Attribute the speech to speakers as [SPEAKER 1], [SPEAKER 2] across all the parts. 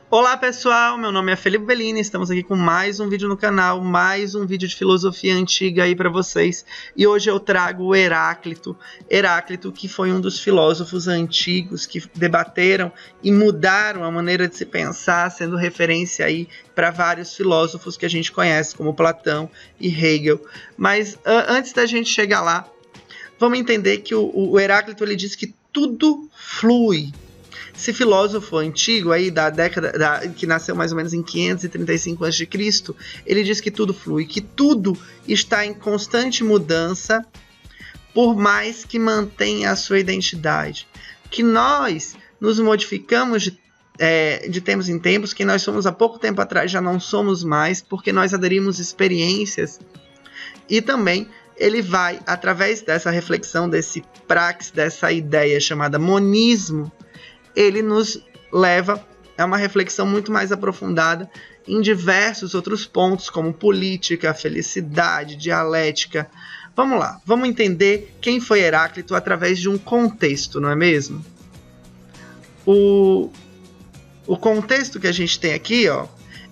[SPEAKER 1] Olá pessoal, meu nome é Felipe Bellini, estamos aqui com mais um vídeo no canal, mais um vídeo de filosofia antiga aí para vocês. E hoje eu trago o Heráclito, que foi um dos filósofos antigos que debateram e mudaram a maneira de se pensar, sendo referência aí para vários filósofos que a gente conhece, como Platão e Hegel. Mas antes da gente chegar lá, vamos entender que o Heráclito ele diz que tudo flui. Esse filósofo antigo aí da década que nasceu mais ou menos em 535 a.C., ele diz que tudo flui, que tudo está em constante mudança, por mais que mantenha a sua identidade, que nós nos modificamos de tempos em tempos, que nós somos há pouco tempo atrás já não somos mais, porque nós aderimos experiências. E também ele vai, através dessa reflexão, desse praxis, dessa ideia chamada monismo, ele nos leva a uma reflexão muito mais aprofundada em diversos outros pontos, como política, felicidade, dialética. Vamos lá, vamos entender quem foi Heráclito através de um contexto, não é mesmo? O contexto que a gente tem aqui,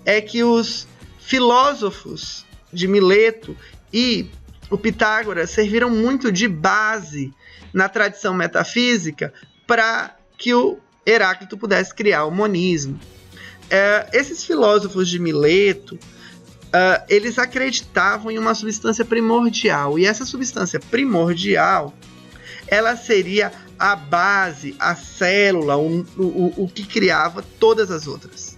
[SPEAKER 1] é que os filósofos de Mileto e o Pitágoras serviram muito de base na tradição metafísica para que o Heráclito pudesse criar o monismo. Esses filósofos de Mileto, eles acreditavam em uma substância primordial, e essa substância primordial, ela seria a base, a célula, o que criava todas as outras.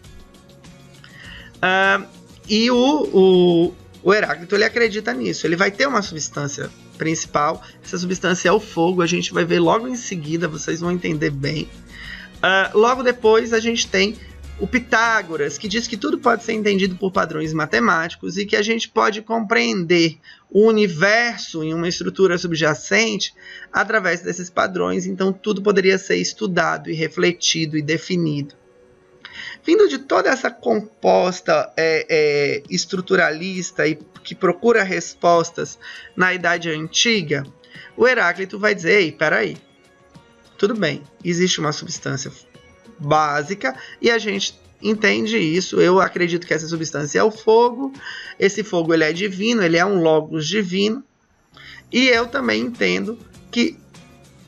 [SPEAKER 1] E o Heráclito ele acredita nisso, ele vai ter uma substância principal, essa substância é o fogo, a gente vai ver logo em seguida, vocês vão entender bem. Logo depois a gente tem o Pitágoras, que diz que tudo pode ser entendido por padrões matemáticos e que a gente pode compreender o universo em uma estrutura subjacente através desses padrões, então tudo poderia ser estudado e refletido e definido. Vindo de toda essa composta estruturalista e que procura respostas na Idade Antiga, o Heráclito vai dizer, ei, peraí, tudo bem, existe uma substância básica e a gente entende isso. Eu acredito que essa substância é o fogo. Esse fogo ele é divino, ele é um logos divino. E eu também entendo que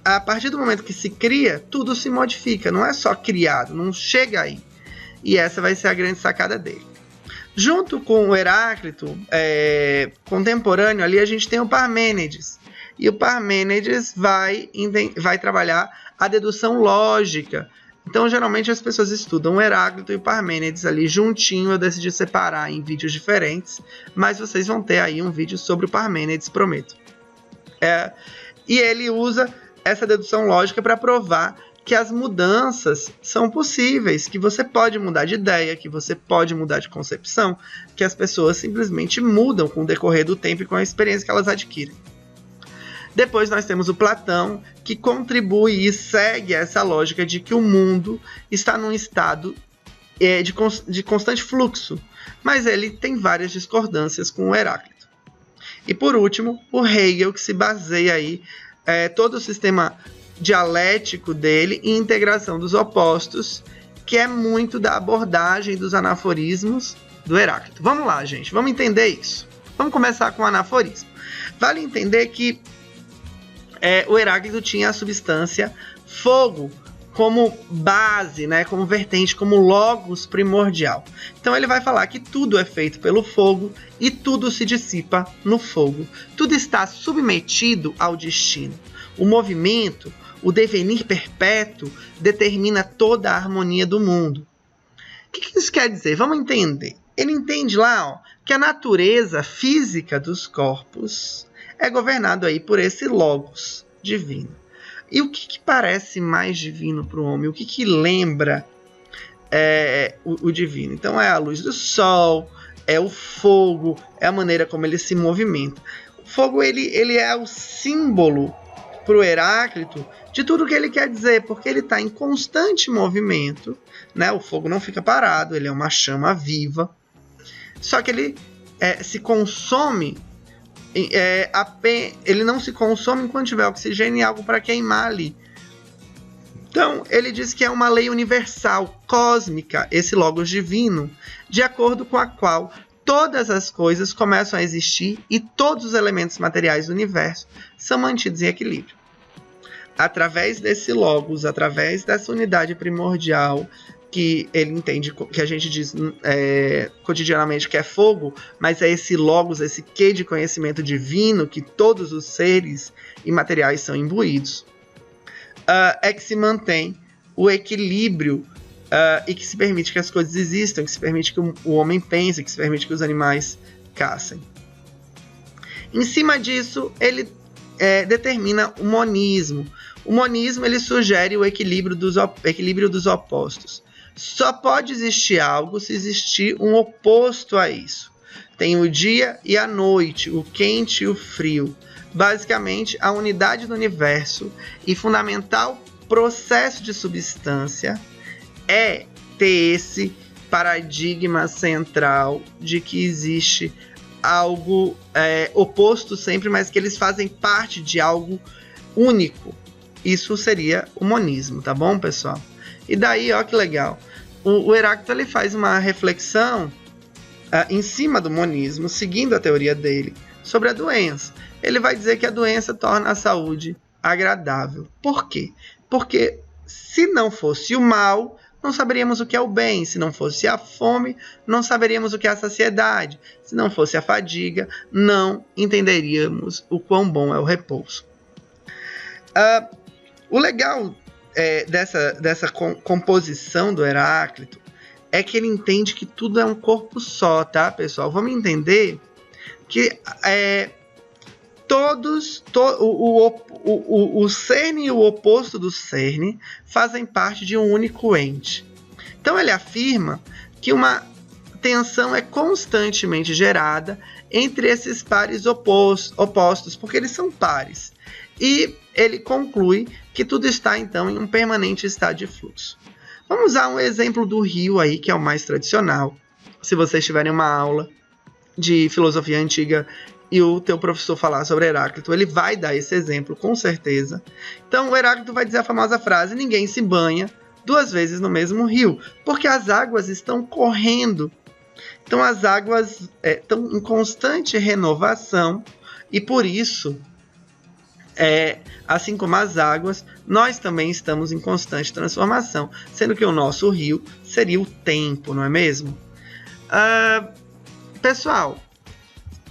[SPEAKER 1] a partir do momento que se cria, tudo se modifica. Não é só criado, não chega aí. E essa vai ser a grande sacada dele. Junto com o Heráclito, contemporâneo ali, a gente tem o Parmênides. E o Parmênides vai trabalhar a dedução lógica. Então, geralmente, as pessoas estudam o Heráclito e o Parmênides ali juntinho. Eu decidi separar em vídeos diferentes, mas vocês vão ter aí um vídeo sobre o Parmênides, prometo. E ele usa essa dedução lógica para provar que as mudanças são possíveis, que você pode mudar de ideia, que você pode mudar de concepção, que as pessoas simplesmente mudam com o decorrer do tempo e com a experiência que elas adquirem. Depois nós temos o Platão, que contribui e segue essa lógica de que o mundo está num estado de constante fluxo, mas ele tem várias discordâncias com o Heráclito. E por último, o Hegel, que se baseia aí todo o sistema dialético dele em integração dos opostos, que é muito da abordagem dos anaforismos do Heráclito. Vamos lá, gente, vamos entender isso. Vamos começar com o anaforismo. Vale entender que o Heráclito tinha a substância fogo como base, como vertente, como logos primordial. Então ele vai falar que tudo é feito pelo fogo e tudo se dissipa no fogo. Tudo está submetido ao destino. O movimento, o devenir perpétuo, determina toda a harmonia do mundo. O que isso quer dizer? Vamos entender. Ele entende lá que a natureza física dos corpos é governado aí por esse logos divino. E o que parece mais divino para o homem? O que lembra o divino? Então é a luz do sol, é o fogo, é a maneira como ele se movimenta. O fogo ele é o símbolo para o Heráclito de tudo que ele quer dizer, porque ele está em constante movimento, O fogo não fica parado, ele é uma chama viva, só que ele se consome. Ele não se consome enquanto tiver oxigênio e algo para queimar ali. Então, ele diz que é uma lei universal, cósmica, esse logos divino, de acordo com a qual todas as coisas começam a existir e todos os elementos materiais do universo são mantidos em equilíbrio. Através desse logos, através dessa unidade primordial, que ele entende, que a gente diz cotidianamente que é fogo, mas é esse logos, esse quê de conhecimento divino que todos os seres imateriais são imbuídos, é que se mantém o equilíbrio e que se permite que as coisas existam, que se permite que o homem pense, que se permite que os animais caçem. Em cima disso, ele determina o monismo. O monismo ele sugere o equilíbrio dos opostos. Só pode existir algo se existir um oposto a isso. Tem o dia e a noite, o quente e o frio. Basicamente, a unidade do universo e fundamental processo de substância é ter esse paradigma central de que existe algo oposto sempre, mas que eles fazem parte de algo único. Isso seria o monismo, tá bom, pessoal? E daí, ó que legal, o Heráclito ele faz uma reflexão em cima do monismo, seguindo a teoria dele, sobre a doença. Ele vai dizer que a doença torna a saúde agradável. Por quê? Porque se não fosse o mal, não saberíamos o que é o bem. Se não fosse a fome, não saberíamos o que é a saciedade. Se não fosse a fadiga, não entenderíamos o quão bom é o repouso. O legal dessa composição do Heráclito é que ele entende que tudo é um corpo só, tá, pessoal? Vamos entender que o cerne e o oposto do cerne fazem parte de um único ente. Então ele afirma que uma tensão é constantemente gerada entre esses pares opostos, porque eles são pares. E ele conclui que tudo está, então, em um permanente estado de fluxo. Vamos usar um exemplo do rio aí, que é o mais tradicional. Se vocês tiverem uma aula de filosofia antiga e o teu professor falar sobre Heráclito, ele vai dar esse exemplo, com certeza. Então, o Heráclito vai dizer a famosa frase: ninguém se banha 2 vezes no mesmo rio, porque as águas estão correndo. Então, as águas estão em constante renovação e, por isso, assim como as águas, nós também estamos em constante transformação, sendo que o nosso rio seria o tempo, não é mesmo? Pessoal,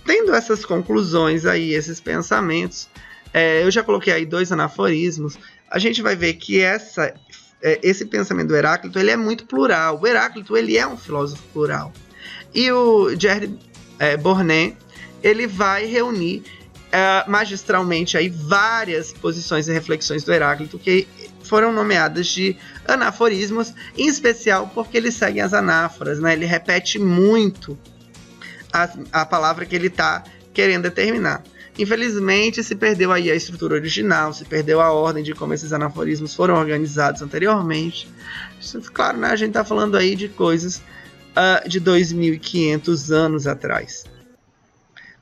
[SPEAKER 1] tendo essas conclusões aí, esses pensamentos, eu já coloquei aí 2 anaforismos, a gente vai ver que esse pensamento do Heráclito ele é muito plural. O Heráclito ele é um filósofo plural. E o Gerard Bornet ele vai reunir magistralmente aí várias posições e reflexões do Heráclito que foram nomeadas de anaforismos, em especial porque eles seguem as anáforas, né? Ele repete muito a palavra que ele está querendo determinar. Infelizmente, se perdeu aí a estrutura original, se perdeu a ordem de como esses anaforismos foram organizados anteriormente. Claro, né? A gente está falando aí de coisas de 2.500 anos atrás.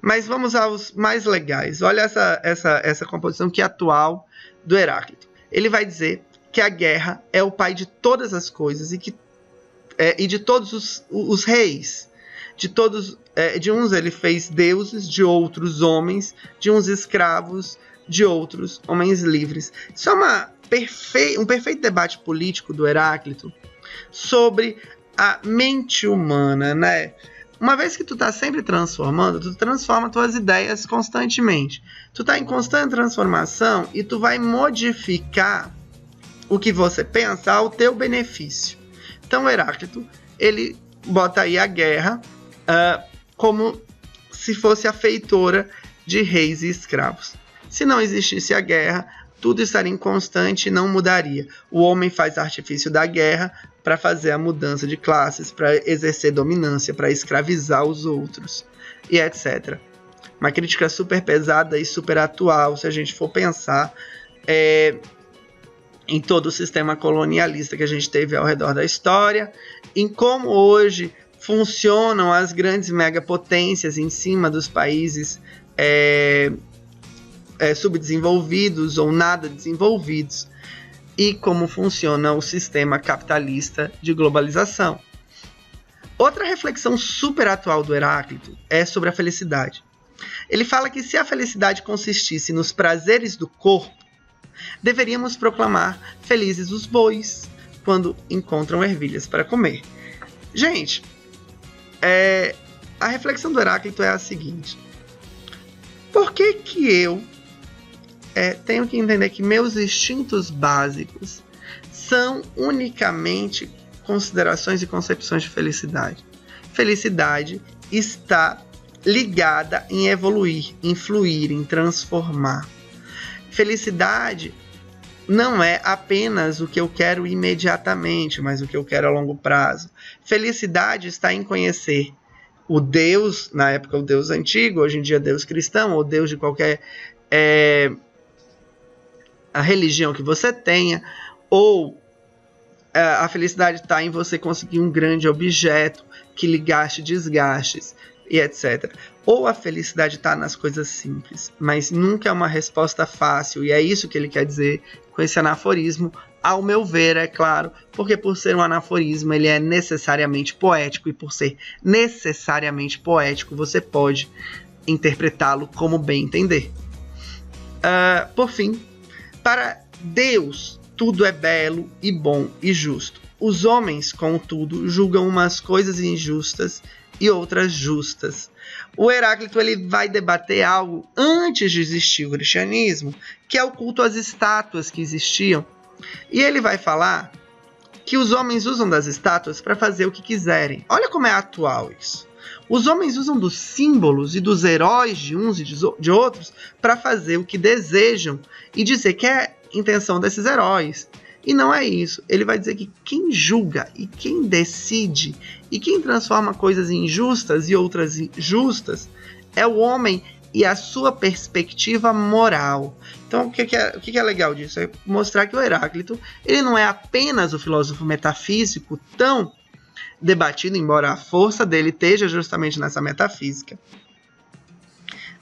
[SPEAKER 1] Mas vamos aos mais legais. Olha essa composição que é atual do Heráclito. Ele vai dizer que a guerra é o pai de todas as coisas e de todos os reis. De uns ele fez deuses, de outros homens, de uns escravos, de outros homens livres. Isso é um perfeito debate político do Heráclito sobre a mente humana, né? Uma vez que tu tá sempre transformando, tu transforma tuas ideias constantemente. Tu tá em constante transformação e tu vai modificar o que você pensa ao teu benefício. Então o Heráclito, ele bota aí a guerra como se fosse a feitora de reis e escravos. Se não existisse a guerra, tudo estaria inconstante e não mudaria. O homem faz artifício da guerra para fazer a mudança de classes, para exercer dominância, para escravizar os outros, e etc. Uma crítica super pesada e super atual, se a gente for pensar em todo o sistema colonialista que a gente teve ao redor da história, em como hoje funcionam as grandes megapotências em cima dos países subdesenvolvidos ou nada desenvolvidos. e como funciona o sistema capitalista de globalização. Outra reflexão super atual do Heráclito é sobre a felicidade. Ele fala que se a felicidade consistisse nos prazeres do corpo, deveríamos proclamar felizes os bois quando encontram ervilhas para comer. Gente, a reflexão do Heráclito é a seguinte: por que eu tenho que entender que meus instintos básicos são unicamente considerações e concepções de felicidade? Felicidade está ligada em evoluir, em fluir, em transformar. Felicidade não é apenas o que eu quero imediatamente, mas o que eu quero a longo prazo. Felicidade está em conhecer o Deus, na época o Deus antigo, hoje em dia Deus cristão, ou Deus de qualquer a religião que você tenha, ou a felicidade está em você conseguir um grande objeto que lhe gaste desgastes e etc. Ou a felicidade está nas coisas simples, mas nunca é uma resposta fácil, e é isso que ele quer dizer com esse anaforismo, ao meu ver, é claro, porque por ser um anaforismo ele é necessariamente poético, e por ser necessariamente poético você pode interpretá-lo como bem entender. Por fim, para Deus tudo é belo e bom e justo. Os homens, contudo, julgam umas coisas injustas e outras justas. O Heráclito ele vai debater algo antes de existir o cristianismo, que é o culto às estátuas que existiam. E ele vai falar que os homens usam das estátuas para fazer o que quiserem. Olha como é atual isso. Os homens usam dos símbolos e dos heróis de uns e de outros para fazer o que desejam e dizer que é a intenção desses heróis. E não é isso. Ele vai dizer que quem julga e quem decide e quem transforma coisas injustas e outras justas é o homem e a sua perspectiva moral. Então, o que é legal disso? É mostrar que o Heráclito ele não é apenas o filósofo metafísico tão debatido, embora a força dele esteja justamente nessa metafísica,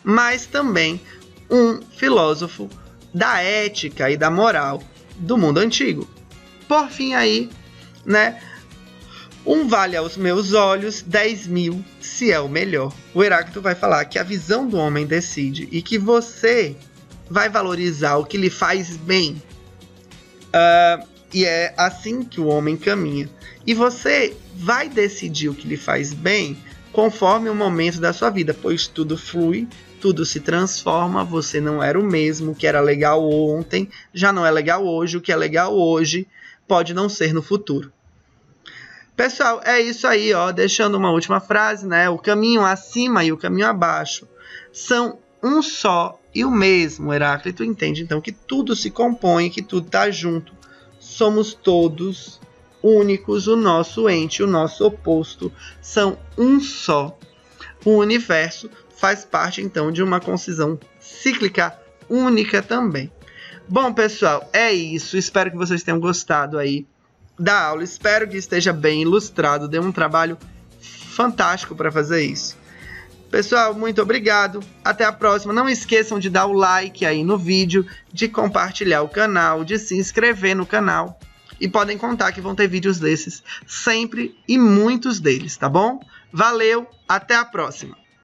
[SPEAKER 1] mas também um filósofo da ética e da moral do mundo antigo. Por fim aí, né? Um vale aos meus olhos, 10.000 se é o melhor. O Heráclito vai falar que a visão do homem decide e que você vai valorizar o que lhe faz bem. E é assim que o homem caminha. E você vai decidir o que lhe faz bem conforme o momento da sua vida, pois tudo flui, tudo se transforma, você não era o mesmo, o que era legal ontem já não é legal hoje, o que é legal hoje pode não ser no futuro. Pessoal, é isso aí, ó, deixando uma última frase, né? O caminho acima e o caminho abaixo são um só e o mesmo. Heráclito entende, então, que tudo se compõe, que tudo está junto. Somos todos únicos, o nosso ente, o nosso oposto são um só. O universo faz parte, então, de uma concisão cíclica única também. Bom, pessoal, é isso. Espero que vocês tenham gostado aí da aula. Espero que esteja bem ilustrado. Deu um trabalho fantástico para fazer isso. Pessoal, muito obrigado. Até a próxima. Não esqueçam de dar o like aí no vídeo, de compartilhar o canal, de se inscrever no canal. E podem contar que vão ter vídeos desses sempre e muitos deles, tá bom? Valeu, até a próxima.